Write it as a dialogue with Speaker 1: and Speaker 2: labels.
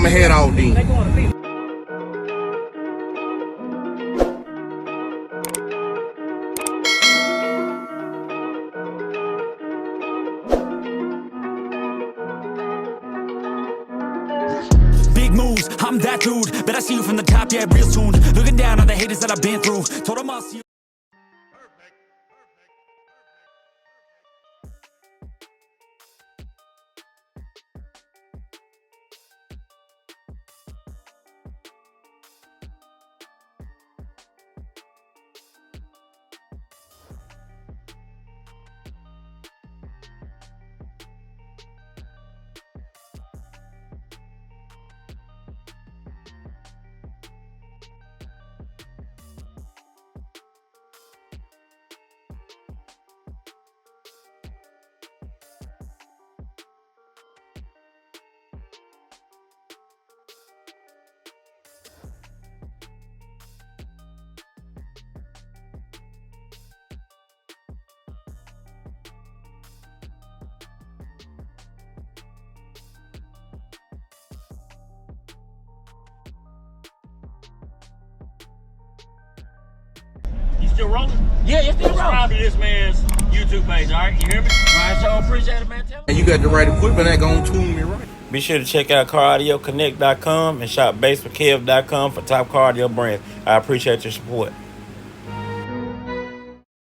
Speaker 1: I'ma head out then.
Speaker 2: Big moves, I'm that dude. Bet I see you from the top, yeah, real soon. Looking down on the haters that I've been through. Told them I'll see you.
Speaker 3: Still rolling?
Speaker 4: Yeah, it's still rolling.
Speaker 3: Subscribe to this man's YouTube page, all right? You hear me?
Speaker 4: I sure appreciate it, man.
Speaker 1: And you got the right equipment that gonna tune me right.
Speaker 5: Be sure to check out CarAudioConnect.com and shop BASSWITHKEV.com for top car audio brands. I appreciate your support.